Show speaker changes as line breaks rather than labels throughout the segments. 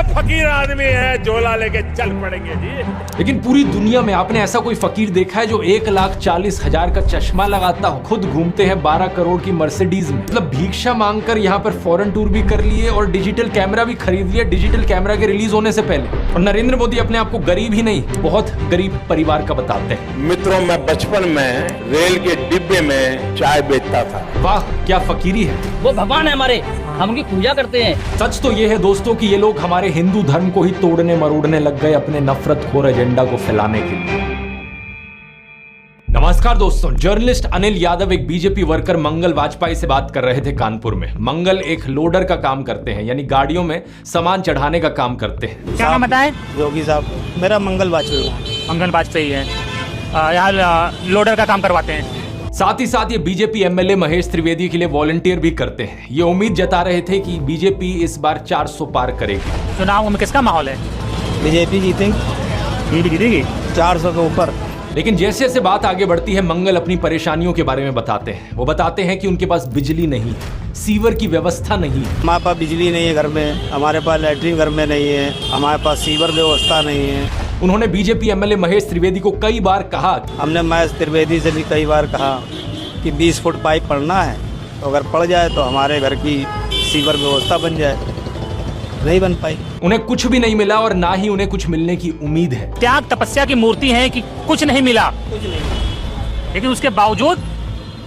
फकीर आदमी है, झोला लेके चल पड़ेंगे जी।
लेकिन पूरी दुनिया में आपने ऐसा कोई फकीर देखा है जो 1,40,000 का चश्मा लगाता हो, खुद घूमते हैं 12 करोड़ की मर्सिडीज में, मतलब भिक्षा मांगकर यहाँ पर फॉरेन टूर भी कर लिए और डिजिटल कैमरा भी खरीद लिया डिजिटल कैमरा के रिलीज होने से पहले। और नरेंद्र मोदी अपने आप को गरीब ही नहीं, बहुत गरीब परिवार का बताते हैं।
मित्रों, मैं बचपन में रेल के डिब्बे में चाय बेचता था।
वाह, क्या फकीरी है।
वो भगवान है हमारे, हम उनकी पूजा करते हैं।
सच तो ये है दोस्तों कि ये लोग हमारे हिंदू धर्म को ही तोड़ने मरोड़ने लग गए अपने नफरतखोर एजेंडा को फैलाने के लिए। नमस्कार दोस्तों, जर्नलिस्ट अनिल यादव एक बीजेपी वर्कर मंगल वाजपेयी से बात कर रहे थे कानपुर में। मंगल एक लोडर का काम करते हैं, यानी गाड़ियों में सामान चढ़ाने का काम करते हैं।
क्या नाम बताएं?
योगी साहब, मेरा मंगल वाजपेयी।
मंगल वाजपेयी है, यहाँ लोडर का काम करवाते हैं।
साथ ही साथ ये बीजेपी एमएलए महेश त्रिवेदी के लिए वॉलंटियर भी करते हैं। ये उम्मीद जता रहे थे कि बीजेपी इस बार 400 पार करेगी।
चुनाव में किसका माहौल है?
बीजेपी जीतेंगी,
बीजेपी जीतेगी
400 के ऊपर।
लेकिन जैसे जैसे बात आगे बढ़ती है, मंगल अपनी परेशानियों के बारे में बताते हैं। वो बताते हैं कि उनके पास बिजली नहीं है, सीवर की व्यवस्था नहीं है।
हमारे पास बिजली नहीं है घर में, हमारे पास लैट्रिन घर में नहीं है, हमारे पास सीवर व्यवस्था नहीं है।
उन्होंने बीजेपी एमएलए महेश त्रिवेदी को कई बार कहा,
हमने महेश त्रिवेदी से भी कई बार कहा कि 20 फुट पाइप पड़ना है, तो अगर पड़ जाए तो हमारे घर की सीवर व्यवस्था बन जाए। नहीं बन पाई।
उन्हें कुछ भी नहीं मिला और ना ही उन्हें कुछ मिलने की उम्मीद है।
त्याग तपस्या की मूर्ति है कि कुछ नहीं मिला, लेकिन उसके बावजूद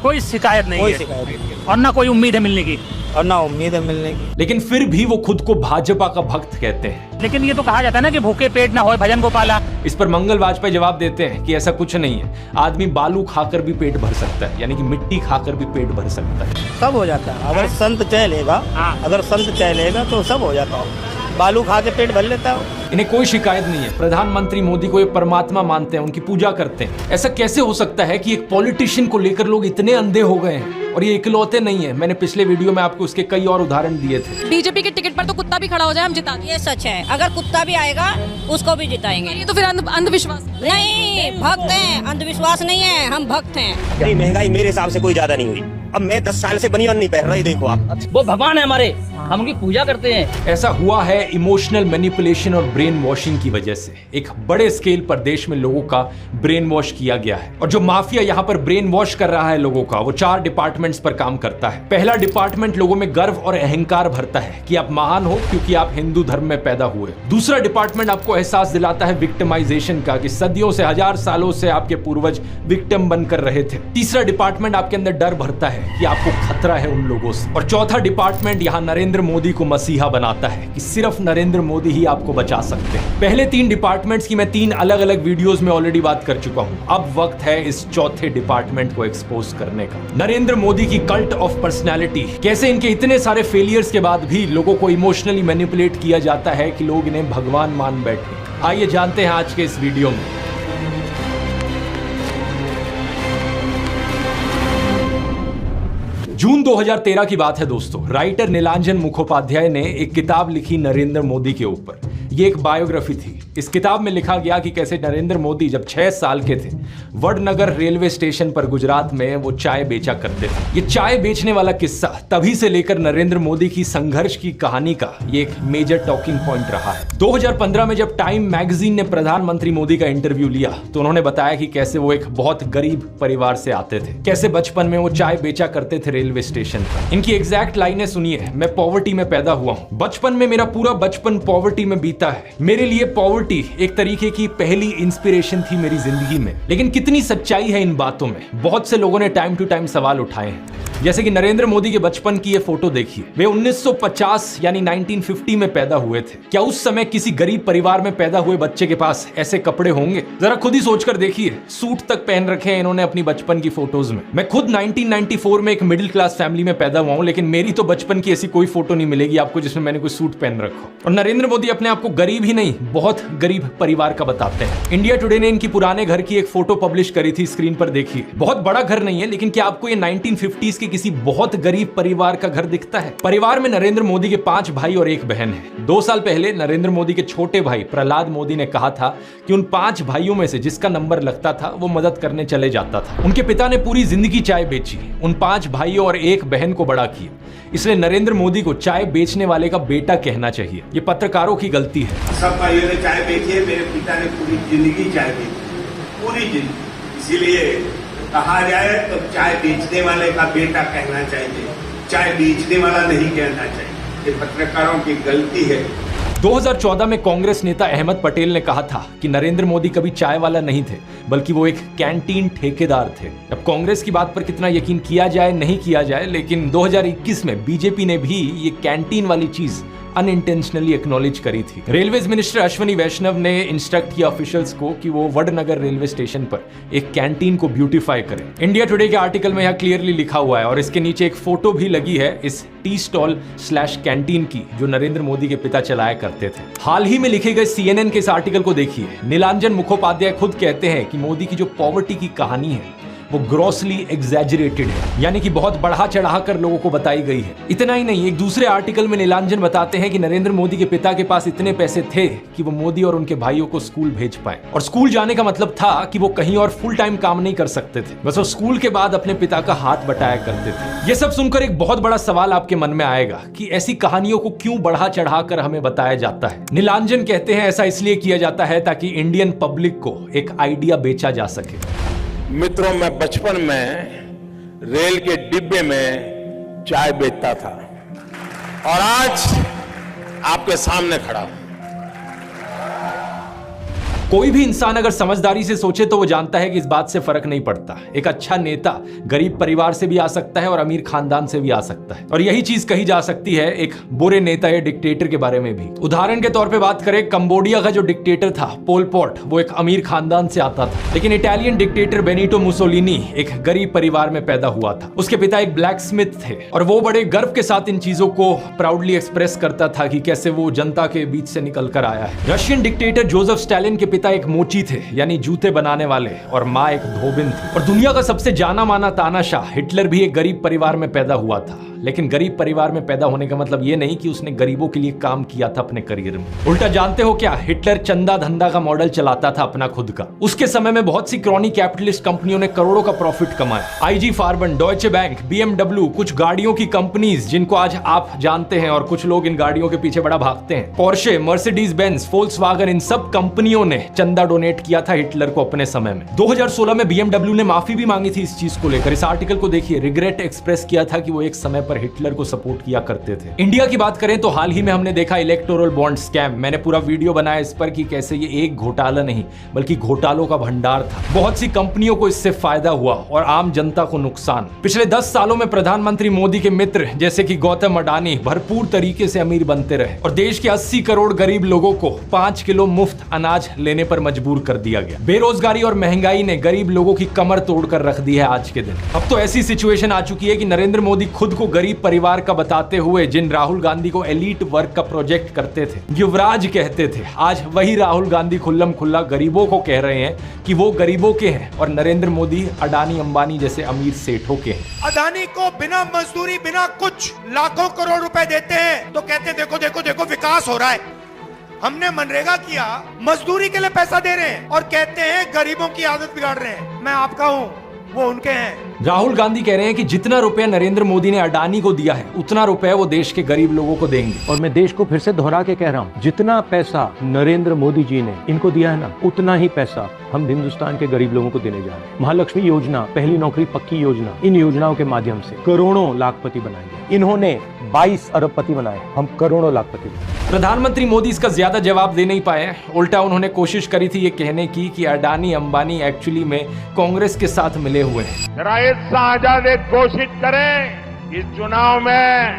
कोई शिकायत नहीं है और ना कोई उम्मीद है मिलने की,
और ना उम्मीद है मिलने की।
लेकिन फिर भी वो खुद को भाजपा का भक्त कहते हैं।
लेकिन ये तो कहा जाता है ना कि भूखे पेट ना होए भजन गोपाला।
इस पर मंगल वाजपेयी जवाब देते हैं कि ऐसा कुछ नहीं है, आदमी बालू खाकर भी पेट भर सकता है, यानी कि मिट्टी खाकर भी पेट भर सकता है।
सब हो जाता है अगर संत चाह लेगा। अगर संत चाह लेगा तो सब हो जाता है। बालू खा के पेट भर लेता है।
इन्हें कोई शिकायत नहीं है। प्रधानमंत्री मोदी को ये परमात्मा मानते हैं, उनकी पूजा करते हैं। ऐसा कैसे हो सकता है कि एक पॉलिटिशियन को लेकर लोग इतने अंधे हो गए हैं? और ये इकलौते नहीं है, मैंने पिछले वीडियो में आपको उसके कई और उदाहरण दिए थे।
बीजेपी के टिकट पर तो कुत्ता भी खड़ा हो जाए हम जिता देंगे।
ये सच है, अगर कुत्ता भी आएगा उसको भी जिताएंगे।
ये तो फिर अंधविश्वास
नहीं, भक्त हैं, अंधविश्वास नहीं है, हम भक्त हैं।
नहीं, महंगाई मेरे हिसाब से कोई ज्यादा नहीं हुई। अब मैं 10 साल से बनियान नहीं पहन रहा, देखो आप।
वो भगवान है हमारे, हम उनकी पूजा करते हैं।
ऐसा हुआ है इमोशनल मैनिपुलेशन और ब्रेन वॉशिंग की वजह से। एक बड़े स्केल पर देश में लोगों का ब्रेन वॉश किया गया है, और जो माफिया यहाँ पर ब्रेन वॉश कर रहा है लोगों का, वो 4 डिपार्टमेंट्स पर काम करता है। पहला डिपार्टमेंट लोगों में गर्व और अहंकार भरता है कि आप महान हो क्योंकि आप हिंदू धर्म में पैदा हुए। दूसरा डिपार्टमेंट आपको एहसास दिलाता है विक्टिमाइजेशन का, कि सदियों से, 1000 सालों से आपके पूर्वज विक्टिम बनकर रहे थे। तीसरा डिपार्टमेंट आपके अंदर डर भरता है कि आपको खतरा है उन लोगों से। और चौथा डिपार्टमेंट यहाँ नरेंद्र मोदी को मसीहा बनाता है कि सिर्फ नरेंद्र मोदी ही आपको बचा सकते हैं। पहले 3 डिपार्टमेंट्स की मैं 3 अलग अलग वीडियोस में ऑलरेडी बात कर चुका हूं। अब वक्त है इस चौथे डिपार्टमेंट को एक्सपोज करने का। नरेंद्र मोदी की कल्ट ऑफ पर्सनैलिटी, कैसे इनके इतने सारे फेलियर्स के बाद भी लोगों को इमोशनली मैनिपुलेट किया जाता है कि लोग इन्हें भगवान मान बैठे। आइए जानते हैं आज के इस वीडियो में। जून 2013 की बात है दोस्तों। राइटर नीलांजन मुखोपाध्याय ने एक किताब लिखी नरेंद्र मोदी के ऊपर। ये एक बायोग्राफी थी। इस किताब में लिखा गया कि कैसे नरेंद्र मोदी जब 6 साल के थे, वडनगर रेलवे स्टेशन पर गुजरात में वो चाय बेचा करते थे। ये चाय बेचने वाला किस्सा तभी से लेकर नरेंद्र मोदी की संघर्ष की कहानी का ये एक मेजर टॉकिंग पॉइंट रहा है। 2015 में जब टाइम मैगजीन ने प्रधानमंत्री मोदी का इंटरव्यू लिया तो उन्होंने बताया कि कैसे वो एक बहुत गरीब परिवार से आते थे, कैसे बचपन में वो चाय बेचा करते थे रेलवे स्टेशन पर। इनकी एग्जैक्ट लाइनें सुनिए। मैं पॉवर्टी में पैदा हुआ हूँ, बचपन में मेरा पूरा बचपन पॉवर्टी में बीता है। मेरे लिए पॉवर्टी एक तरीके की पहली इंस्पिरेशन थी मेरी जिंदगी में। लेकिन कितनी सच्चाई है इन बातों में? बहुत से लोगों ने टाइम टू टाइम सवाल उठाए हैं, जैसे कि नरेंद्र मोदी के बचपन की ये फोटो देखिए। वे 1950 यानी 1950 में पैदा हुए थे। क्या उस समय किसी गरीब परिवार में पैदा हुए बच्चे के पास ऐसे कपड़े होंगे? जरा खुद ही सोचकर देखिए। सूट तक पहन रखे हैं इन्होंने अपनी बचपन की फोटोज में। मैं खुद 1994 में एक मिडिल क्लास फैमिली में पैदा हुआ हूं, लेकिन मेरी तो बचपन की ऐसी कोई फोटो नहीं मिलेगी आपको जिसमें मैंने कोई सूट पहन रखा हो। और नरेंद्र मोदी अपने आप को को गरीब ही नहीं, बहुत गरीब परिवार का बताते हैं। इंडिया टुडे ने इनकी पुराने घर की एक फोटो पब्लिश करी थी, स्क्रीन पर देखिए। बहुत बड़ा घर नहीं है, लेकिन क्या आपको ये 1950s के किसी बहुत गरीब परिवार का घर दिखता है? परिवार में नरेंद्र मोदी के 5 भाई और 1 बहन है। 2 साल पहले नरेंद्र मोदी के छोटे भाई प्रहलाद मोदी ने कहा था कि उन 5 भाइयों में से जिसका नंबर लगता था वो मदद करने चले जाता था। उनके पिता ने पूरी जिंदगी चाय बेची, उन 5 भाइयों और 1 बहन को बड़ा किया। इसलिए नरेंद्र मोदी को चाय बेचने वाले का बेटा कहना चाहिए। ये पत्रकारों की गलती है।
सब भाइयों ने चाय बेची है, मेरे पिता ने पूरी जिंदगी चाय बेची, पूरी जिंदगी। इसीलिए कहा जाए तो चाय बेचने वाले का बेटा कहना चाहिए, चाय बेचने वाला नहीं कहना चाहिए। ये पत्रकारों की गलती है।
2014 में कांग्रेस नेता अहमद पटेल ने कहा था कि नरेंद्र मोदी कभी चाय वाला नहीं थे, बल्कि वो एक कैंटीन ठेकेदार थे। अब कांग्रेस की बात पर कितना यकीन किया जाए नहीं किया जाए, लेकिन 2021 में बीजेपी ने भी ये कैंटीन वाली चीज अनइंटेंशनली एक्नॉलेज करी थी। रेलवेज मिनिस्टर अश्विनी वैष्णव ने इंस्ट्रक्ट किया ऑफिशियल्स को कि वो वडनगर रेलवे स्टेशन पर एक कैंटीन को ब्यूटीफाई करें। इंडिया टुडे के आर्टिकल में यह क्लियरली लिखा हुआ है और इसके नीचे एक फोटो भी लगी है इस टी स्टॉल / कैंटीन की, जो नरेंद्र मोदी के पिता चलाया करते थे। हाल ही में लिखे गए CNN के इस आर्टिकल को देखिए। नीलांजन मुखोपाध्याय खुद कहते हैं कि मोदी की जो पॉवर्टी की कहानी है वो ग्रॉसली एग्जैजरेटेड है, यानी कि बहुत बढ़ा चढ़ा कर लोगों को बताई गई है। इतना ही नहीं, एक दूसरे आर्टिकल में नीलांजन बताते हैं कि नरेंद्र मोदी के पिता के पास इतने पैसे थे कि वो मोदी और उनके भाइयों को स्कूल भेज पाए। और स्कूल जाने का मतलब था कि वो कहीं और फुल टाइम काम नहीं कर सकते थे, बस वो स्कूल के बाद अपने पिता का हाथ बटाया करते थे। ये सब सुनकर एक बहुत बड़ा सवाल आपके मन में आएगा कि ऐसी कहानियों को क्यों बढ़ा चढ़ा कर हमें बताया जाता है। नीलांजन कहते हैं ऐसा इसलिए किया जाता है ताकि इंडियन पब्लिक को एक आइडिया बेचा जा सके।
मित्रों, मैं बचपन में रेल के डिब्बे में चाय बेचता था और आज आपके सामने खड़ा हूं।
कोई भी इंसान अगर समझदारी से सोचे तो वो जानता है कि इस बात से फर्क नहीं पड़ता। एक अच्छा नेता गरीब परिवार से भी आ सकता है और अमीर खानदान से भी आ सकता है, और यही चीज कही जा सकती है एक बुरे नेता या डिक्टेटर के बारे में भी। उदाहरण के तौर पे बात करें, कंबोडिया का जो डिक्टेटर था पोल पॉट, वो एक अमीर खानदान से आता था। लेकिन इटालियन डिक्टेटर बेनिटो मुसोलिनी एक गरीब परिवार में पैदा हुआ था। उसके पिता एक ब्लैक स्मिथ थे और वो बड़े गर्व के साथ इन चीजों को प्राउडली एक्सप्रेस करता था कि कैसे वो जनता के बीच से निकल कर आया है। रशियन डिक्टेटर जोसेफ स्टालिन के पिता एक मोची थे, यानी जूते बनाने वाले, और माँ एक धोबिन थी। और दुनिया का सबसे जाना माना तानाशाह हिटलर भी एक गरीब परिवार में पैदा हुआ था। लेकिन गरीब परिवार में पैदा होने का मतलब ये नहीं कि उसने गरीबों के लिए काम किया था अपने करियर में। उल्टा जानते हो क्या, हिटलर चंदा धंधा का मॉडल चलाता था अपना खुद का। उसके समय में बहुत सी क्रॉनी कैपिटलिस्ट कंपनियों ने करोड़ों का प्रॉफिट कमाया। IG फार्बन, डॉयचे बैंक, BMW, कुछ गाड़ियों की कंपनीज जिनको आज आप जानते हैं और कुछ लोग इन गाड़ियों के पीछे बड़ा भागते हैं। पोर्शे, मर्सिडीज बेंज, फोल्क्सवागन, इन सब कंपनियों ने चंदा डोनेट किया था हिटलर को अपने समय में। 2016 में BMW ने माफी भी मांगी थी इस चीज को लेकर। इस आर्टिकल को देखिए, रिग्रेट एक्सप्रेस किया था कि वो एक समय पर हिटलर को सपोर्ट किया करते थे। इंडिया की बात करें तो हाल ही में हमने देखा इलेक्टोरल बॉन्ड स्कैम। मैंने पूरा वीडियो बनाया इस पर कि कैसे ये एक घोटाला नहीं बल्कि घोटालों का भंडार था। बहुत सी कंपनियों को इससे फायदा हुआ और आम जनता को नुकसान। पिछले 10 सालों में प्रधानमंत्री मोदी के मित्र जैसे कि गौतम अडानी भरपूर तरीके से अमीर बनते रहे और देश के 80 करोड़ गरीब लोगों को 5 किलो मुफ्त अनाज लेने पर मजबूर कर दिया गया। बेरोजगारी और महंगाई ने गरीब लोगों की कमर तोड़कर रख दी है आज के दिन। अब तो ऐसी सिचुएशन आ चुकी है कि नरेंद्र मोदी खुद को गरीब परिवार का बताते हुए जिन राहुल गांधी को एलीट वर्क का प्रोजेक्ट करते थे, युवराज कहते थे, आज वही राहुल गांधी खुल्लम खुल्ला गरीबों को कह रहे हैं कि वो गरीबों के हैं और नरेंद्र मोदी अडानी अंबानी जैसे अमीर सेठों के हैं।
अडानी को बिना मजदूरी बिना कुछ लाखों करोड़ रुपए देते हैं तो कहते देखो देखो देखो विकास हो रहा है। हमने मनरेगा किया, मजदूरी के लिए पैसा दे रहे हैं और कहते हैं गरीबों की आदत बिगाड़ रहे हैं। मैं आपका हूं, वो उनके हैं।
राहुल गांधी कह रहे हैं कि जितना रुपया नरेंद्र मोदी ने अडानी को दिया है उतना रुपया वो देश के गरीब लोगों को देंगे।
और मैं देश को फिर से दोहरा के कह रहा हूँ, जितना पैसा नरेंद्र मोदी जी ने इनको दिया है ना, उतना ही पैसा हम हिंदुस्तान के गरीब लोगों को देने जा रहे हैं। महालक्ष्मी योजना, पहली नौकरी पक्की योजना, इन योजनाओं के माध्यम से करोड़ों लाखपति बनाएंगे। इन्होंने 22 अरबपति बनाए, हम करोड़ों लाखपति बनाए।
प्रधानमंत्री मोदी इसका ज्यादा जवाब दे नहीं पाए। उल्टा उन्होंने कोशिश करी थी ये कहने की कि अडानी अंबानी एक्चुअली में कांग्रेस के साथ मिले हुए हैं।
जरा ये साझा घोषित करें इस चुनाव में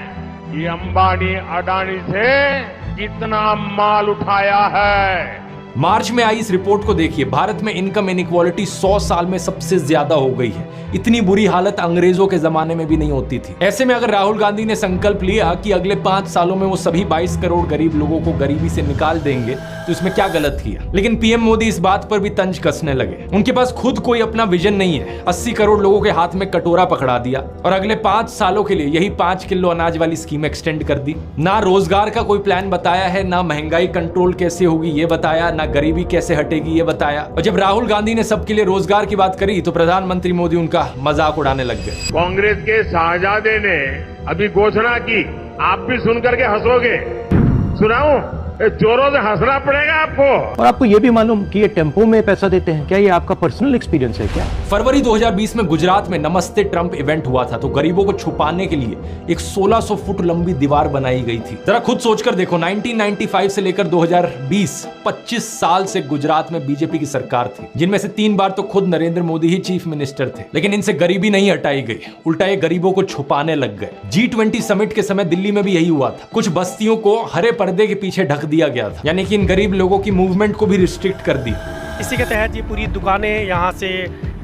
कि अंबानी अडानी से कितना माल उठाया है,
मार्च में आई इस रिपोर्ट को देखिए, भारत में इनकम इनइक्वालिटी 100 साल में सबसे ज्यादा हो गई है। इतनी बुरी हालत अंग्रेजों के जमाने में भी नहीं होती थी। ऐसे में अगर राहुल गांधी ने संकल्प लिया कि अगले 5 सालों में वो सभी 22 करोड़ गरीब लोगों को गरीबी से निकाल देंगे, तो इसमें क्या गलत किया। लेकिन पीएम मोदी इस बात पर भी तंज कसने लगे। उनके पास खुद कोई अपना विजन नहीं है। 80 करोड़ लोगों के हाथ में कटोरा पकड़ा दिया और अगले 5 सालों के लिए यही 5 किलो अनाज वाली स्कीम एक्सटेंड कर दी। ना रोजगार का कोई प्लान बताया है, ना महंगाई कंट्रोल कैसे होगी ये बताया, ना गरीबी कैसे हटेगी ये बताया। और जब राहुल गांधी ने सबके लिए रोजगार की बात करी तो प्रधानमंत्री मोदी उनका मजाक उड़ाने लग गए।
कांग्रेस के शाहजादे ने अभी घोषणा की, आप भी सुन करके हंसोगे। सुनाऊं? जोरों से हंसना पड़ेगा आपको।
और आपको ये भी मालूम कि ये टेम्पो में पैसा देते हैं, क्या ये आपका पर्सनल एक्सपीरियंस है क्या?
फरवरी 2020 में गुजरात में नमस्ते ट्रंप इवेंट हुआ था, तो गरीबों को छुपाने के लिए एक 1600 फुट लंबी दीवार बनाई गई थी। जरा खुद सोचकर देखो, 1995 से लेकर 2020 25 साल से गुजरात में बीजेपी की सरकार थी, जिनमें से 3 बार तो खुद नरेंद्र मोदी ही चीफ मिनिस्टर थे। लेकिन इनसे गरीबी नहीं हटाई गई, उल्टा ये गरीबों को छुपाने लग गए। G20 समिट के समय दिल्ली में भी यही हुआ था। कुछ बस्तियों को हरे पर्दे के पीछे ढक दिया गया था, यानी कि इन गरीब लोगों की मूवमेंट को भी रिस्ट्रिक्ट कर दी।
इसी के तहत ये पूरी दुकानें यहाँ से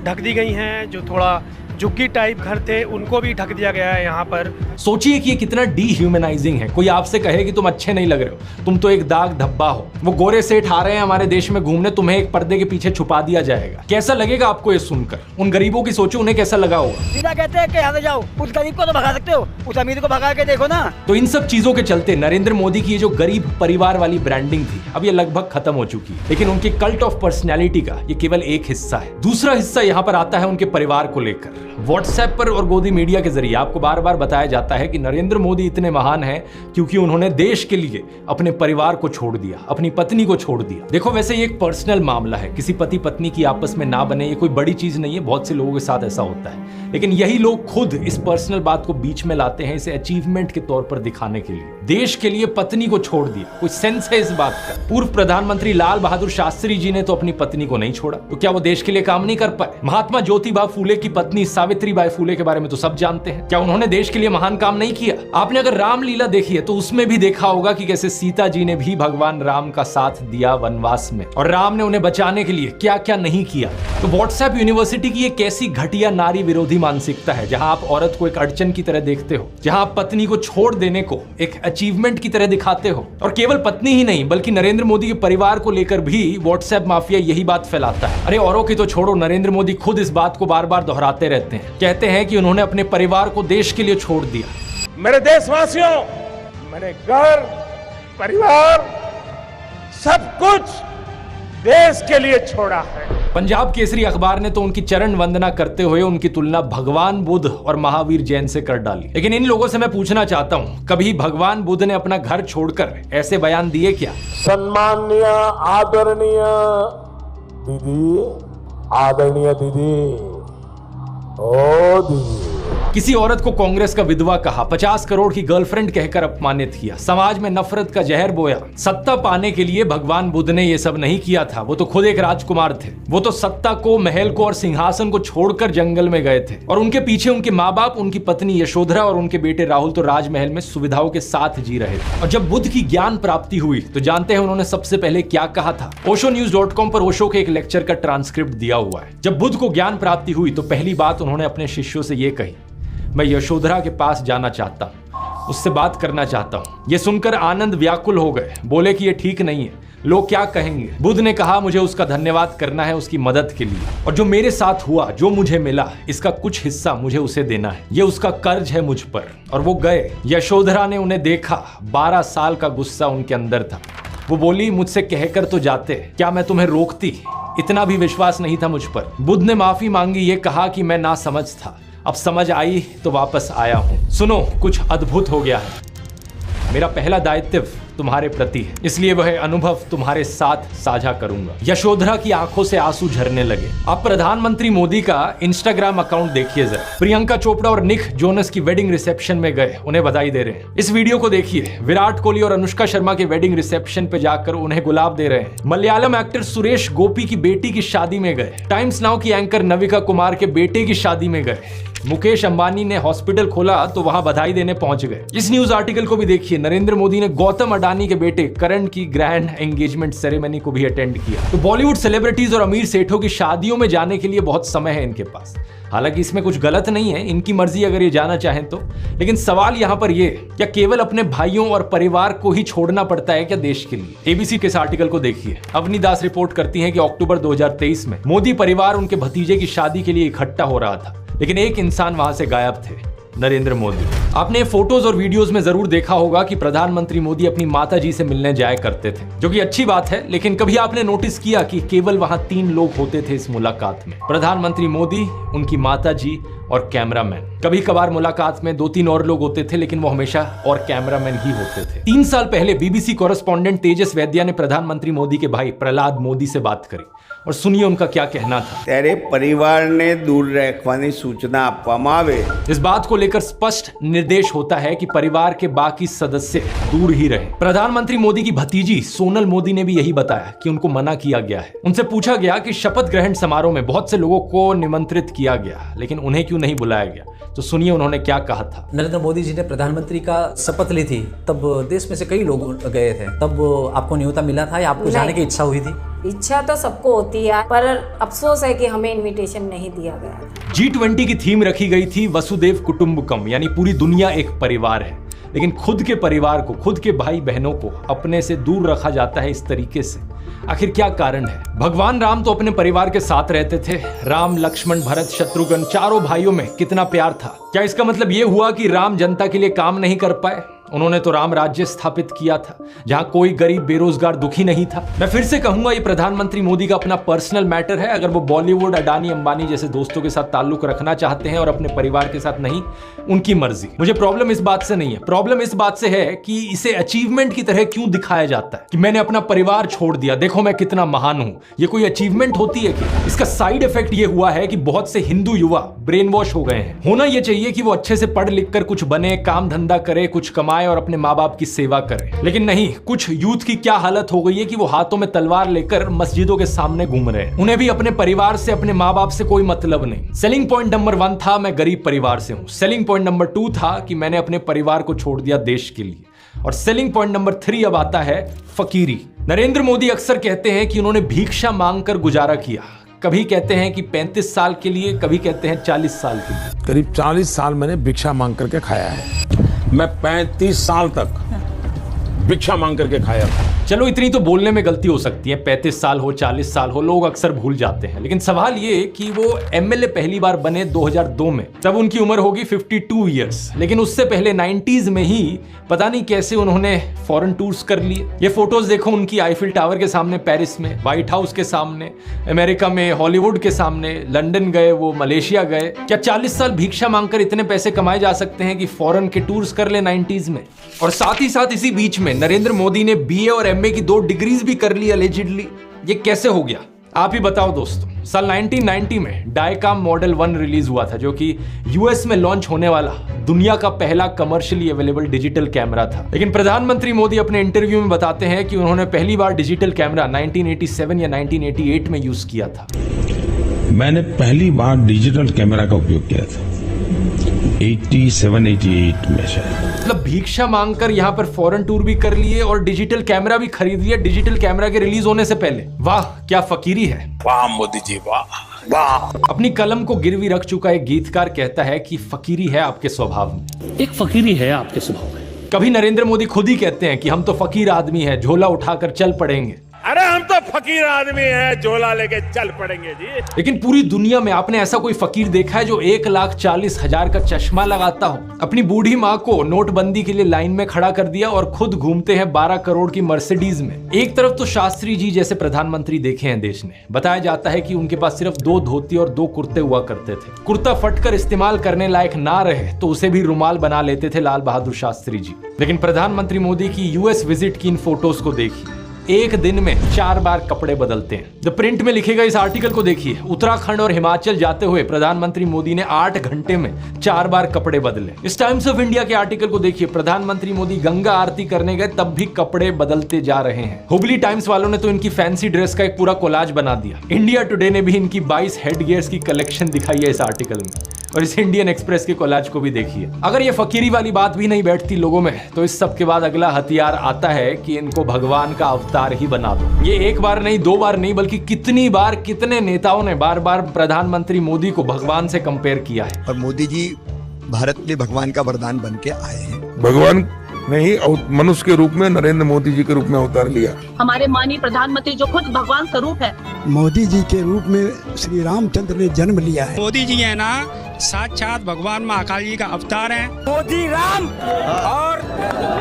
ढक दी गई हैं। जो थोड़ा झुग्गी टाइप घर थे उनको भी ढक दिया गया है यहाँ पर।
सोचिए कि ये कितना डीह्यूमनाइजिंग है। कोई आपसे कहे कि तुम अच्छे नहीं लग रहे हो, तुम तो एक दाग धब्बा हो। वो गोरे सेठ आ रहे हैं हमारे देश में घूमने, तुम्हें एक पर्दे के पीछे छुपा दिया जाएगा। कैसा लगेगा आपको ये सुनकर? उन गरीबों की सोचो, उन्हें कैसा लगा होगा।
सीधा कहते हैं कि यहाँ से जाओ, उस गरीब को तो भगा सकते हो, उस अमीर को भगा के देखो ना।
तो इन सब चीजों के चलते नरेंद्र मोदी की ये जो गरीब परिवार वाली ब्रांडिंग थी, अब ये लगभग खत्म हो चुकी है। लेकिन उनके कल्ट ऑफ पर्सनैलिटी का ये केवल एक हिस्सा है। दूसरा हिस्सा यहाँ पर आता है उनके परिवार को लेकर। व्हाट्सएप पर और गोदी मीडिया के जरिए आपको बार बार बताया जाता है कि नरेंद्र मोदी इतने महान हैं क्योंकि उन्होंने देश के लिए अपने परिवार को छोड़ दिया, अपनी पत्नी को छोड़ दिया। देखो, वैसे ये एक पर्सनल मामला है, किसी पति पत्नी की आपस में ना बने, ये कोई बड़ी चीज नहीं है। बहुत से लोगों के साथ ऐसा होता है, लेकिन यही लोग खुद इस पर्सनल बात को बीच में लाते हैं, इसे अचीवमेंट के तौर पर दिखाने के लिए। देश के लिए पत्नी को छोड़ दिया, कुछ सेंस है इस बात का? पूर्व प्रधानमंत्री लाल बहादुर शास्त्री जी ने तो अपनी पत्नी को नहीं छोड़ा, तो क्या वो देश के लिए काम नहीं कर पाए? महात्मा ज्योतिबा फूले की पत्नी सावित्रीबाई फूले के बारे में तो सब जानते हैं, क्या उन्होंने देश के लिए महान काम नहीं किया? आपने अगर रामलीला देखी है तो उसमें भी देखा होगा कि कैसे सीता जी ने भी भगवान राम का साथ दिया वनवास में, और राम ने उन्हें बचाने के लिए क्या क्या नहीं किया। तो व्हाट्सएप यूनिवर्सिटी की एक ऐसी घटिया नारी विरोधी मानसिकता है, जहां आप औरत को एक अड़चन की तरह देखते हो, जहां आप पत्नी को छोड़ देने को एक अचीवमेंट की तरह दिखाते हो। और केवल पत्नी ही नहीं, बल्कि नरेंद्र मोदी के परिवार को लेकर भी व्हाट्सएप माफिया यही बात फैलाता है। अरे औरों की तो छोड़ो, नरेंद्र मोदी खुद इस बात को बार बार दोहराते रहते हैं। कहते हैं कि उन्होंने अपने परिवार को देश के लिए छोड़ दिया।
मेरे देशवासियों, मैंने घर, परिवार, सब कुछ देश के लिए छोड़ा है।
पंजाब केसरी अखबार ने तो उनकी चरण वंदना करते हुए उनकी तुलना भगवान बुद्ध और महावीर जैन से कर डाली। लेकिन इन लोगों से मैं पूछना चाहता हूं, कभी भगवान बुद्ध ने अपना घर छोड़कर ऐसे बयान दिए क्या?
सम्माननीय आदरणीय दीदी, आदरणीय दीदी, ओ दीदी।
किसी औरत को कांग्रेस का विधवा कहा, 50 करोड़ की गर्लफ्रेंड कहकर अपमानित किया, समाज में नफरत का जहर बोया। सत्ता पाने के लिए भगवान बुद्ध ने ये सब नहीं किया था, वो तो खुद एक राजकुमार थे। वो तो सत्ता को, महल को और सिंहासन को छोड़कर जंगल में गए थे, और उनके पीछे उनके माँ बाप, उनकी पत्नी यशोधरा और उनके बेटे राहुल तो राजमहल में सुविधाओं के साथ जी रहे थे। और जब बुद्ध की ज्ञान प्राप्ति हुई तो जानते हैं उन्होंने सबसे पहले क्या कहा था? oshonews.com पर ओशो के एक लेक्चर का ट्रांसक्रिप्ट दिया हुआ है। जब बुद्ध को ज्ञान प्राप्ति हुई तो पहली बात उन्होंने अपने शिष्यों से ये कही, मैं यशोधरा के पास जाना चाहता हूं, उससे बात करना चाहता हूं। ये सुनकर आनंद व्याकुल हो गए, बोले कि ये ठीक नहीं है, लोग क्या कहेंगे। बुद्ध ने कहा, मुझे उसका धन्यवाद करना है उसकी मदद के लिए, और जो मेरे साथ हुआ, जो मुझे मिला, इसका कुछ हिस्सा मुझे उसे देना है, ये उसका कर्ज है मुझ पर। और वो गए। यशोधरा ने उन्हें देखा, 12 साल का गुस्सा उनके अंदर था। वो बोली, मुझसे कहकर तो जाते, क्या मैं तुम्हें रोकती? इतना भी विश्वास नहीं था मुझ पर। बुद्ध ने माफी मांगी, ये कहा कि मैं ना समझ था, अब समझ आई तो वापस आया हूं। सुनो, कुछ अद्भुत हो गया है। मेरा पहला दायित्व तुम्हारे प्रति है, इसलिए वह अनुभव तुम्हारे साथ साझा करूंगा। यशोधरा की आंखों से आंसू झरने लगे। अब प्रधानमंत्री मोदी का इंस्टाग्राम अकाउंट देखिए जरा। प्रियंका चोपड़ा और निक जोनस की वेडिंग रिसेप्शन में गए, उन्हें बधाई दे रहे हैं। इस वीडियो को देखिए। विराट कोहली और अनुष्का शर्मा के वेडिंग रिसेप्शन पे जाकर उन्हें गुलाब दे रहे हैं। मलयालम एक्टर सुरेश गोपी की बेटी की शादी में गए। टाइम्स नाउ की एंकर नविका कुमार के बेटे की शादी में गए। मुकेश अंबानी ने हॉस्पिटल खोला तो वहां बधाई देने पहुंच गए। इस न्यूज आर्टिकल को भी देखिए, नरेंद्र मोदी ने गौतम अडानी के बेटे करण की ग्रैंड एंगेजमेंट सेरेमनी को भी अटेंड किया। तो बॉलीवुड सेलिब्रिटीज और अमीर सेठों की शादियों में जाने के लिए बहुत समय है इनके पास। हालांकि इसमें कुछ गलत नहीं है, इनकी मर्जी अगर ये जाना चाहें तो। लेकिन सवाल यहां पर ये, क्या केवल अपने भाइयों और परिवार को ही छोड़ना पड़ता है क्या देश के लिए? एबीसी के इस आर्टिकल को देखिए। अवनी दास रिपोर्ट करती हैं कि अक्टूबर 2023 में मोदी परिवार उनके भतीजे की शादी के लिए इकट्ठा हो रहा था, लेकिन एक इंसान वहां से गायब थे, नरेंद्र मोदी। आपने फोटोज और वीडियोस में जरूर देखा होगा कि प्रधानमंत्री मोदी अपनी माताजी से मिलने जाया करते थे, जो कि अच्छी बात है। लेकिन कभी आपने नोटिस किया कि केवल वहां 3 लोग होते थे इस मुलाकात में? प्रधानमंत्री मोदी, उनकी माताजी और कैमरामैन। कभी कभार मुलाकात में 2-3 और लोग होते थे, लेकिन वो हमेशा और कैमरामैन ही होते थे। 3 साल पहले बीबीसी कॉरेस्पॉन्डेंट तेजस वैद्या ने प्रधानमंत्री मोदी के भाई प्रहलाद मोदी से बात करी और सुनिए उनका क्या कहना था।
तेरे परिवार ने दूर रखवानी सूचना आपवामां आवे।
इस बात को लेकर स्पष्ट निर्देश होता है कि परिवार के बाकी सदस्य दूर ही रहे। प्रधानमंत्री मोदी की भतीजी सोनल मोदी ने भी यही बताया कि उनको मना किया गया है। उनसे पूछा गया कि शपथ ग्रहण समारोह में बहुत से लोगों को निमंत्रित किया गया, लेकिन उन्हें क्यों नहीं बुलाया गया? तो सुनिए उन्होंने क्या कहा था।
नरेंद्र मोदी जी ने प्रधानमंत्री का शपथ ली थी, तब देश में से कई लोग गए थे, तब आपको न्योता मिला था या आपको जाने की इच्छा हुई थी?
इच्छा तो सबको होती है, पर अफसोस है कि हमें इनविटेशन नहीं दिया गया।
G20 की थीम रखी गई थी वसुदेव कुटुंबकम, यानी पूरी दुनिया एक परिवार है। लेकिन खुद के परिवार को, खुद के भाई बहनों को अपने से दूर रखा जाता है इस तरीके से। आखिर क्या कारण है? भगवान राम तो अपने परिवार के साथ रहते थे। राम, लक्ष्मण, भरत, शत्रुघ्न, चारों भाइयों में कितना प्यार था। क्या इसका मतलब यह हुआ कि राम जनता के लिए काम नहीं कर पाए? उन्होंने तो राम राज्य स्थापित किया था, जहां कोई गरीब, बेरोजगार, दुखी नहीं था। मैं फिर से कहूंगा, ये प्रधानमंत्री मोदी का अपना पर्सनल मैटर है। अगर वो बॉलीवुड, अडानी, अंबानी जैसे दोस्तों के साथ ताल्लुक रखना चाहते हैं और अपने परिवार के साथ नहीं, उनकी मर्जी। मुझे प्रॉब्लम इस बात से नहीं है, प्रॉब्लम इस बात से है कि इसे अचीवमेंट की तरह क्यों दिखाया जाता है कि मैंने अपना परिवार छोड़ दिया, देखो मैं कितना महान हूं। ये कोई अचीवमेंट होती है क्या? इसका साइड इफेक्ट ये हुआ है कि बहुत से हिंदू युवा ब्रेन वॉश हो गए हैं। होना ये चाहिए कि वो अच्छे से पढ़ लिख कर कुछ बने, काम धंधा करे, कुछ कमाए और अपने माँ बाप की सेवा करें। लेकिन नहीं, कुछ यूथ की क्या हालत हो गई है कि वो हाथों में तलवार लेकर मस्जिदों के सामने घूम रहे हैं। उन्हें भी अपने परिवार से, अपने माँ बाप से कोई मतलब नहीं। सेलिंग पॉइंट नंबर 1 था मैं गरीब परिवार से हूं। सेलिंग पॉइंट नंबर 2 था कि मैंने अपने परिवार को छोड़ दिया देश के लिए। और सेलिंग पॉइंट नंबर 3 अब आता है फकीरी। नरेंद्र मोदी अक्सर कहते हैं कि उन्होंने भिक्षा मांगकर गुजारा किया। कभी कहते हैं कि 35 साल के लिए, कभी कहते हैं 40 साल के लिए।
करीब 40 साल मैंने भिक्षा मांग करके खाया है। मैं 35 साल तक भिक्षा मांग करके खाया।
चलो इतनी तो बोलने में गलती हो सकती है, 35 साल हो, 40 साल हो, लोग अक्सर भूल जाते हैं। लेकिन सवाल ये कि वो एमएलए पहली बार बने 2002 में, तब उनकी उम्र होगी 52 इयर्स। लेकिन उससे पहले 90s में ही पता नहीं कैसे उन्होंने फॉरेन टूर्स कर लिए। ये फोटोज देखो उनकी, आईफिल टावर के सामने पेरिस में, व्हाइट हाउस के सामने अमेरिका में, हॉलीवुड के सामने, लंदन गए, वो मलेशिया गए। क्या 40 साल भिक्षा मांगकर इतने पैसे कमाए जा सकते हैं कि फॉरेन के टूर्स कर ले 90s में? और साथ ही साथ इसी बीच में नरेंद्र मोदी ने बीए और एमए की 2 डिग्रीज भी कर ली अलेजिडली। ये कैसे हो गया? आप ही बताओ दोस्तों। साल 1990 में डायकाम मॉडल 1 रिलीज हुआ था, जो कि यूएस में लॉन्च होने वाला दुनिया का पहला कमर्शियली अवेलेबल डिजिटल कैमरा था। लेकिन प्रधानमंत्री मोदी अपने इंटरव्यू में बताते हैं कि उन्होंने पहली बार डिजिटल कैमरा 1987 या 1988 में यूज किया था।
मैंने पहली बार डिजिटल कैमरा का उपयोग किया था 87-88 में शायद।
मतलब भिक्षा मांगकर यहाँ पर फॉरेन टूर भी कर लिए और डिजिटल कैमरा भी खरीद लिया डिजिटल कैमरा के रिलीज होने से पहले। वाह क्या फकीरी है।
वाह मोदी जी, वाह वाह।
अपनी कलम को गिरवी रख चुका एक गीतकार कहता है कि फकीरी है आपके स्वभाव में।
एक फकीरी है आपके स्वभाव में।
कभी नरेंद्र मोदी खुद ही कहते हैं कि हम तो फकीर आदमी हैं, झोला उठाकर चल पड़ेंगे।
अरे हम तो फकीर आदमी हैं, झोला लेके चल पड़ेंगे जी।
लेकिन पूरी दुनिया में आपने ऐसा कोई फकीर देखा है जो 1,40,000 का चश्मा लगाता हो? अपनी बूढ़ी माँ को नोटबंदी के लिए लाइन में खड़ा कर दिया और खुद घूमते हैं 12 करोड़ की मर्सिडीज में। एक तरफ तो शास्त्री जी जैसे प्रधानमंत्री देखे हैं देश ने। बताया जाता है कि उनके पास सिर्फ 2 धोती और 2 कुर्ते हुआ करते थे। कुर्ता फटकर इस्तेमाल करने लायक ना रहे तो उसे भी रुमाल बना लेते थे लाल बहादुर शास्त्री जी। लेकिन प्रधानमंत्री मोदी की यूएस विजिट की इन फोटोज को देखिए, एक दिन में 4 बार कपड़े बदलते हैं। द प्रिंट में लिखेगा इस आर्टिकल को देखिए। उत्तराखंड और हिमाचल जाते हुए प्रधानमंत्री मोदी ने 8 घंटे में 4 बार कपड़े बदले। इस टाइम्स ऑफ इंडिया के आर्टिकल को देखिए। प्रधानमंत्री मोदी गंगा आरती करने गए तब भी कपड़े बदलते जा रहे हैं। हुबली टाइम्स वालों ने तो इनकी फैंसी ड्रेस का एक पूरा कोलाज बना दिया। इंडिया टुडे ने भी इनकी 22 हेड गियर्स की कलेक्शन दिखाई है इस आर्टिकल में। और इस इंडियन एक्सप्रेस के कोलाज को भी देखिए। अगर ये फकीरी वाली बात भी नहीं बैठती लोगों में, तो इस सब के बाद अगला हथियार आता है कि इनको भगवान का अवतार ही बना दो। ये एक बार नहीं, दो बार नहीं, बल्कि कितनी बार कितने नेताओं ने बार बार प्रधानमंत्री मोदी को भगवान से कंपेयर किया है।
और मोदी जी भारत के लिए भगवान का वरदान बन के आए हैं।
भगवान ने ही मनुष्य के रूप में नरेंद्र मोदी जी के रूप में अवतार लिया।
हमारे माननीय प्रधानमंत्री जो खुद भगवान स्वरूप है,
मोदी जी के रूप में श्री रामचंद्र ने जन्म लिया है।
मोदी जी है ना साक्षात भगवान महाकाल जी का अवतार है।
मोदी राम और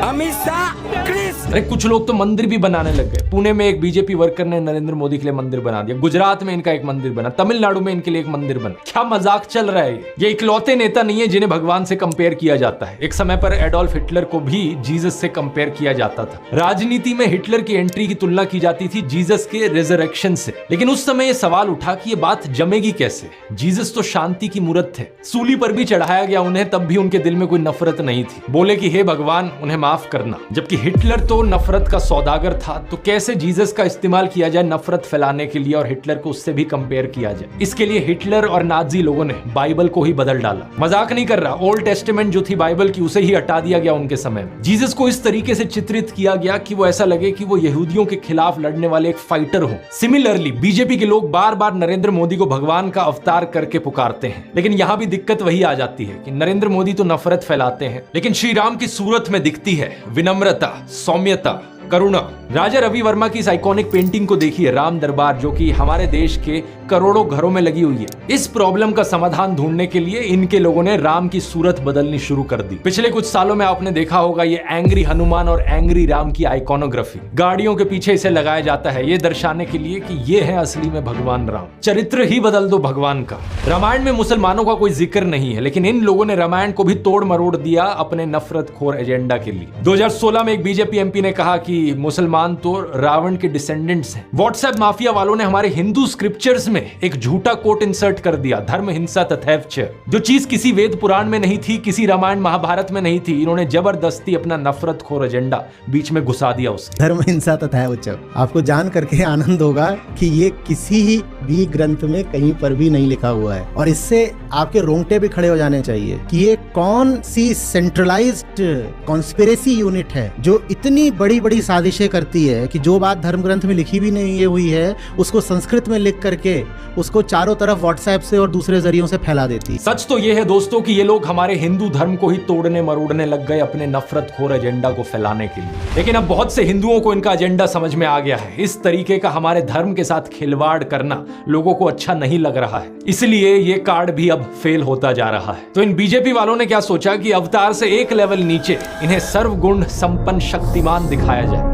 अमित शाह कृष्ण।
अरे कुछ लोग तो मंदिर भी बनाने लग गए। पुणे में एक बीजेपी वर्कर ने नरेंद्र मोदी के लिए मंदिर बना दिया, गुजरात में इनका एक मंदिर बना, तमिलनाडु में इनके लिए एक मंदिर बना। क्या मजाक चल रहा है ये इकलौते नेता नहीं है जिन्हें भगवान से कंपेयर किया जाता है। एक समय पर एडोल्फ हिटलर को भी जीसस से कंपेयर किया जाता था। राजनीति में हिटलर की एंट्री की तुलना की जाती थी जीसस के रिजरेक्शन से। लेकिन उस समय यह सवाल उठा कि ये बात जमेगी कैसे। जीसस तो शांति की मूर्त थे, सूली पर भी चढ़ाया गया उन्हें, तब भी उनके दिल में कोई नफरत नहीं थी। बोले कि हे भगवान उन्हें माफ करना। जबकि हिटलर तो नफरत का सौदागर था, तो कैसे जीसस का इस्तेमाल किया जाए नफरत फैलाने के लिए और हिटलर को उससे भी कंपेयर किया जाए। इसके लिए हिटलर और नाजी लोगों ने बाइबल को ही बदल डाला। मजाक नहीं कर रहा, ओल्ड टेस्टामेंट जो थी बाइबल की उसे ही हटा दिया गया उनके समय में। जीसस को इस तरीके से चित्रित किया गया कि वो ऐसा लगे कि वो यहूदियों के खिलाफ लड़ने वाले एक फाइटर हो। सिमिलरली बीजेपी के लोग बार बार नरेंद्र मोदी को भगवान का अवतार करके पुकारते हैं। लेकिन यहां भी दिक्कत वही आ जाती है कि नरेंद्र मोदी तो नफरत फैलाते हैं, लेकिन श्री राम की सूरत में दिखती है विनम्रता, सौम्यता, करुणा। राजा रवि वर्मा की इस आइकॉनिक पेंटिंग को देखिए, राम दरबार, जो कि हमारे देश के करोड़ों घरों में लगी हुई है। इस प्रॉब्लम का समाधान ढूंढने के लिए इनके लोगों ने राम की सूरत बदलनी शुरू कर दी। पिछले कुछ सालों में आपने देखा होगा ये एंग्री हनुमान और एंग्री राम की आइकॉनोग्राफी गाड़ियों के पीछे इसे लगाया जाता है, ये दर्शाने के लिए कि ये है असली में भगवान राम। चरित्र ही बदल दो भगवान का। रामायण में मुसलमानों का कोई जिक्र नहीं है, लेकिन इन लोगों ने रामायण को भी तोड़ मरोड़ दिया अपने नफरत खोर एजेंडा के लिए। 2016 में एक बीजेपी एमपी ने कहा कि मुसलमान तो रावण के डिसेंडेंट्स हैं। व्हाट्सएप माफिया वालों ने हमारे हिंदू स्क्रिप्चर्स में एक झूठा कोट इंसर्ट कर दिया, धर्म हिंसा तथैवच। जो चीज किसी वेद पुराण में नहीं थी, किसी रामायण महाभारत में नहीं थी, इन्होंने जबरदस्ती अपना नफरत खोर एजेंडा बीच में घुसा दिया उसके।
धर्म हिंसा तथैवच, आपको जान करके आनंद होगा कि ये किसी भी ग्रंथ में कहीं पर भी नहीं लिखा हुआ है। और इससे आपके रोंगटे भी खड़े हो जाने चाहिए कि ये कौन सी सेंट्रलाइज्ड कॉन्स्पिरेसी यूनिट है जो इतनी बड़ी बड़ी साजिशें करती है कि जो बात धर्म ग्रंथ में लिखी भी नहीं हुई है उसको संस्कृत में लिख करके उसको चारों तरफ व्हाट्सएप से और दूसरे जरियों से फैला देती।
सच तो यह है दोस्तों कि ये लोग हमारे हिंदू धर्म को ही तोड़ने मरोड़ने लग गए अपने नफरत खोर एजेंडा को फैलाने के लिए। लेकिन अब बहुत से हिंदुओं को इनका एजेंडा समझ में आ गया है। इस तरीके का हमारे धर्म के साथ खिलवाड़ करना लोगों को अच्छा नहीं लग रहा है, इसलिए ये कार्ड भी अब फेल होता जा रहा है। तो इन बीजेपी वालों ने क्या सोचा कि अवतार से एक लेवल नीचे इन्हें सर्वगुण संपन्न शक्तिमान दिखाया जाए।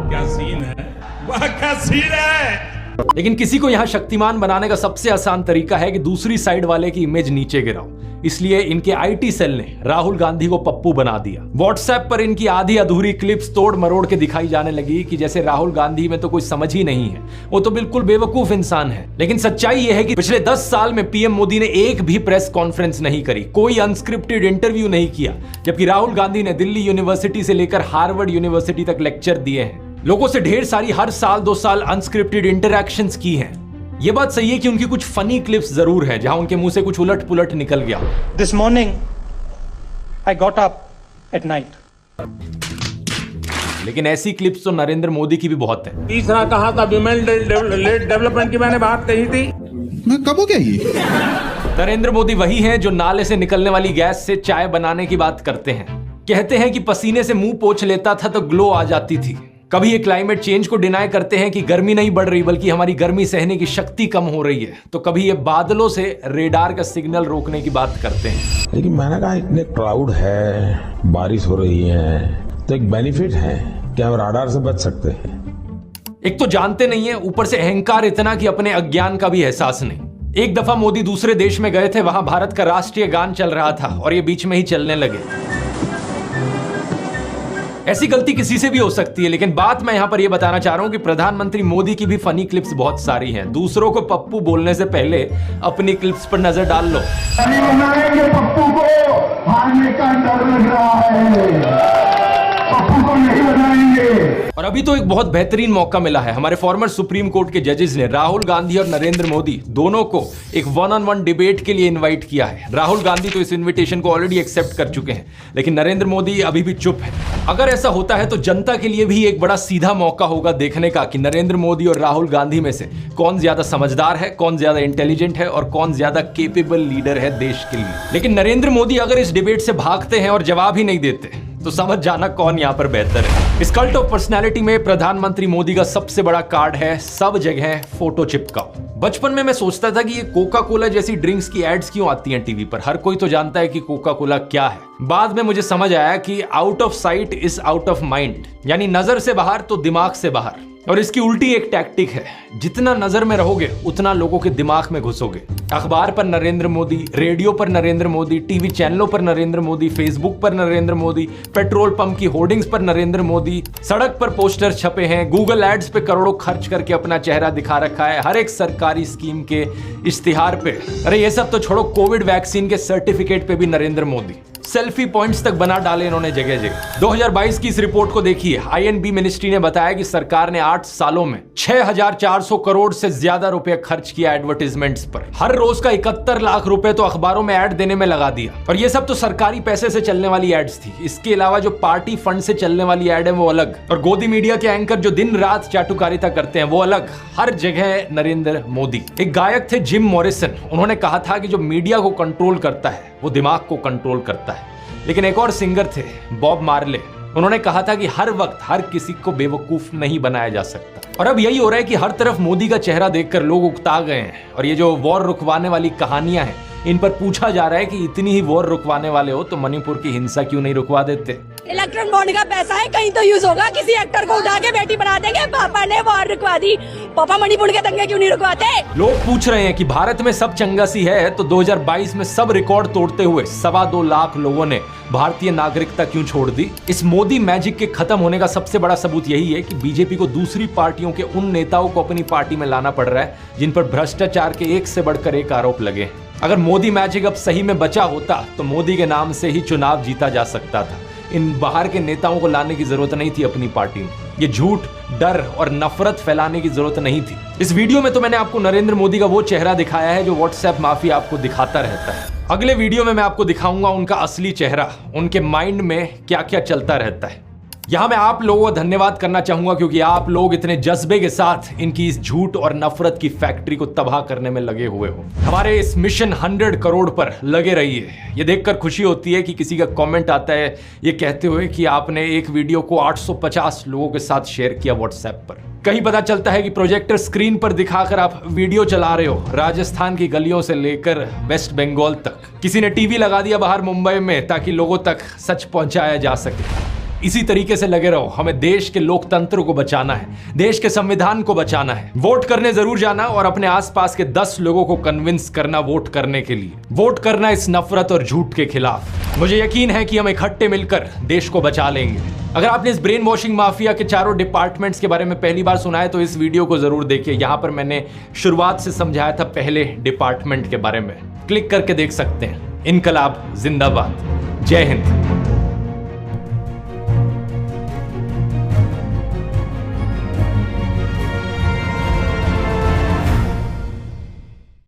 क्या सीन है, वाह क्या सीन है।
लेकिन किसी को यहां शक्तिमान बनाने का सबसे आसान तरीका है कि दूसरी साइड वाले की इमेज नीचे गिराओ। इसलिए इनके आईटी सेल ने राहुल गांधी को पप्पू बना दिया। व्हाट्सएप पर इनकी आधी अधूरी क्लिप्स तोड़ मरोड़ के दिखाई जाने लगी कि जैसे राहुल गांधी में तो कोई समझ ही नहीं है, वो तो बिल्कुल बेवकूफ इंसान है। लेकिन सच्चाई यह है कि पिछले 10 साल में पीएम मोदी ने एक भी प्रेस कॉन्फ्रेंस नहीं करी, कोई अनस्क्रिप्टेड इंटरव्यू नहीं किया, जबकि राहुल गांधी ने दिल्ली यूनिवर्सिटी से लेकर हार्वर्ड यूनिवर्सिटी तक लेक्चर दिए हैं। लोगों से ढेर सारी हर साल 2 साल अनस्क्रिप्टेड इंटरैक्शंस की हैं। ये बात सही है कि उनकी कुछ फनी क्लिप्स जरूर है जहां उनके मुंह से कुछ उलट पुलट निकल गया।
This morning I got up at night.
लेकिन ऐसी क्लिप्स तो नरेंद्र मोदी की भी बहुत है।
तीसरा कहा था विमेन डेवलपमेंट की मैंने बात कही थी,
मैं कब हो गया ये?
नरेंद्र मोदी वही हैं जो नाले से निकलने वाली गैस से चाय बनाने की बात करते हैं। कहते हैं कि पसीने से मुंह पोंछ लेता था तो ग्लो आ जाती थी। कभी ये क्लाइमेट चेंज को डिनाई करते हैं कि गर्मी नहीं बढ़ रही बल्कि हमारी गर्मी सहने की शक्ति कम हो रही है, तो कभी ये बादलों से रेडार का सिग्नल रोकने की बात करते हैं।
लेकिन मैंने कहा इतने क्लाउड है, बारिश हो रही है, तो एक बेनिफिट है कि हम राडार से बच सकते हैं।
एक तो जानते नहीं है, ऊपर से अहंकार इतना कि अपने अज्ञान का भी एहसास नहीं। एक दफा मोदी दूसरे देश में गए थे, वहां भारत का राष्ट्रीय गान चल रहा था और ये बीच में ही चलने लगे। ऐसी गलती किसी से भी हो सकती है, लेकिन बात मैं यहां पर यह बताना चाह रहा हूं कि प्रधानमंत्री मोदी की भी फनी क्लिप्स बहुत सारी हैं। दूसरों को पप्पू बोलने से पहले अपनी क्लिप्स पर नजर डाल लो।
पप्पू को हारने का डर लग रहा है, पप्पू को नहीं बनाएंगे।
और अभी तो एक बहुत बेहतरीन मौका मिला है। हमारे फॉर्मर सुप्रीम कोर्ट के जजेस ने राहुल गांधी और नरेंद्र मोदी दोनों को एक 1-on-1 डिबेट के लिए इनवाइट किया है। राहुल गांधी तो इस इनविटेशन को ऑलरेडी एक्सेप्ट कर चुके हैं, लेकिन नरेंद्र मोदी अभी भी चुप है। अगर ऐसा होता है तो जनता के लिए भी एक बड़ा सीधा मौका होगा देखने का कि नरेंद्र मोदी और राहुल गांधी में से कौन ज्यादा समझदार है, कौन ज्यादा इंटेलिजेंट है और कौन ज्यादा केपेबल लीडर है देश के लिए। लेकिन नरेंद्र मोदी अगर इस डिबेट से भागते हैं और जवाब ही नहीं देते तो समझ जाना कौन यहां पर बेहतर है। इस कल्ट ऑफ पर्सनैलिटी में प्रधानमंत्री मोदी का सबसे बड़ा कार्ड है सब जगह फोटो चिपकाओ। बचपन में मैं सोचता था कि ये कोका कोला जैसी ड्रिंक्स की एड्स क्यों आती हैं टीवी पर, हर कोई तो जानता है कि कोका कोला क्या है। बाद में मुझे समझ आया कि out of site is out of mind, यानी नजर से बाहर तो दिमाग से बाहर। और इसकी उल्टी एक टैक्टिक है, जितना नजर में रहोगे उतना लोगों के दिमाग में घुसोगे। अखबार पर नरेंद्र मोदी, रेडियो पर नरेंद्र मोदी, टीवी चैनलों पर नरेंद्र मोदी, फेसबुक पर नरेंद्र मोदी, पेट्रोल पंप की होर्डिंग्स पर नरेंद्र मोदी, सड़क पर पोस्टर छपे हैं, गूगल एड्स पे करोड़ों खर्च करके अपना चेहरा दिखा रखा है, हर एक सरकारी स्कीम के इश्तिहार पे। अरे ये सब तो छोड़ो, कोविड वैक्सीन के सर्टिफिकेट पे भी नरेंद्र मोदी। सेल्फी पॉइंट्स तक बना डाले इन्होंने जगह जगह। 2022 की इस रिपोर्ट को देखिए। आईएनबी मिनिस्ट्री ने बताया कि सरकार ने 8 सालों में 6400 करोड़ से ज्यादा रुपए खर्च किया एडवर्टीजमेंट्स पर। हर रोज का 71 लाख रुपए तो अखबारों में ऐड देने में लगा दिया। और ये सब तो सरकारी पैसे से चलने वाली एड्स थी। इसके अलावा जो पार्टी फंड से चलने वाली एड है वो अलग, और गोदी मीडिया के एंकर जो दिन रात चाटुकारिता करते हैं वो अलग। हर जगह नरेंद्र मोदी। एक गायक थे जिम मॉरिसन, उन्होंने कहा था कि जो मीडिया को कंट्रोल करता है वो दिमाग को कंट्रोल करता है। लेकिन एक और सिंगर थे बॉब मार्ले, उन्होंने कहा था कि हर वक्त हर किसी को बेवकूफ नहीं बनाया जा सकता। और अब यही हो रहा है कि हर तरफ मोदी का चेहरा देखकर लोग उकता गए हैं। और ये जो वॉर रुकवाने वाली कहानियां हैं, इन पर पूछा जा रहा है कि इतनी ही वॉर रुकवाने वाले हो तो मणिपुर की हिंसा क्यों नहीं रुकवा देते।
इलेक्ट्रॉन बॉन्ड का पैसा है, कहीं तो यूज होगा। किसी एक्टर को उठा के बेटी बना देंगे, पापा ने वॉर रुकवा दी, पापा मणिपुर के दंगे क्यों नहीं रुकवाते।
लोग पूछ रहे हैं कि भारत में सब चंगासी है तो 2022 में सब रिकॉर्ड तोड़ते हुए 2.25 लाख लोगों ने भारतीय नागरिकता क्यों छोड़ दी। इस मोदी मैजिक के खत्म होने का सबसे बड़ा सबूत यही है कि बीजेपी को दूसरी पार्टियों के उन नेताओं को अपनी पार्टी में लाना पड़ रहा है जिन पर भ्रष्टाचार के एक से बढ़कर एक आरोप लगे। अगर मोदी मैजिक अब सही में बचा होता तो मोदी के नाम से ही चुनाव जीता जा सकता था। इन बाहर के नेताओं को लाने की जरूरत नहीं थी अपनी पार्टी में। ये झूठ, डर और नफरत फैलाने की जरूरत नहीं थी। इस वीडियो में तो मैंने आपको नरेंद्र मोदी का वो चेहरा दिखाया है जो व्हाट्सएप माफिया आपको दिखाता रहता है। अगले वीडियो में मैं आपको दिखाऊंगा उनका असली चेहरा, उनके माइंड में क्या क्या चलता रहता है। यहां मैं आप लोगों को धन्यवाद करना चाहूंगा क्योंकि आप लोग इतने जज्बे के साथ इनकी इस झूठ और नफरत की फैक्ट्री को तबाह करने में लगे हुए हो। हमारे इस मिशन 100 करोड़ पर लगे रहिए। ये देखकर खुशी होती है कि किसी का कमेंट आता है ये कहते हुए कि आपने एक वीडियो को 850 लोगों के साथ शेयर किया व्हाट्सएप पर। कहीं पता चलता है कि प्रोजेक्टर स्क्रीन पर दिखाकर आप वीडियो चला रहे हो राजस्थान की गलियों से लेकर वेस्ट बंगाल तक। किसी ने टीवी लगा दिया बाहर मुंबई में ताकि लोगों तक सच पहुंचाया जा सके। इसी तरीके से लगे रहो। हमें देश के लोकतंत्र को बचाना है, देश के संविधान को बचाना है। वोट करने जरूर जाना और अपने आसपास के 10 लोगों को कन्विंस करना वोट करने के लिए। वोट करना इस नफरत और झूठ के खिलाफ। मुझे यकीन है कि हम इकट्ठे मिलकर देश को बचा लेंगे। अगर आपने इस ब्रेन वॉशिंग माफिया के चारों डिपार्टमेंट्स के बारे में पहली बार सुना है तो इस वीडियो को जरूर देखिए। यहां पर मैंने शुरुआत से समझाया था पहले डिपार्टमेंट के बारे में। क्लिक करके देख सकते हैं। इनकलाब जिंदाबाद। जय हिंद।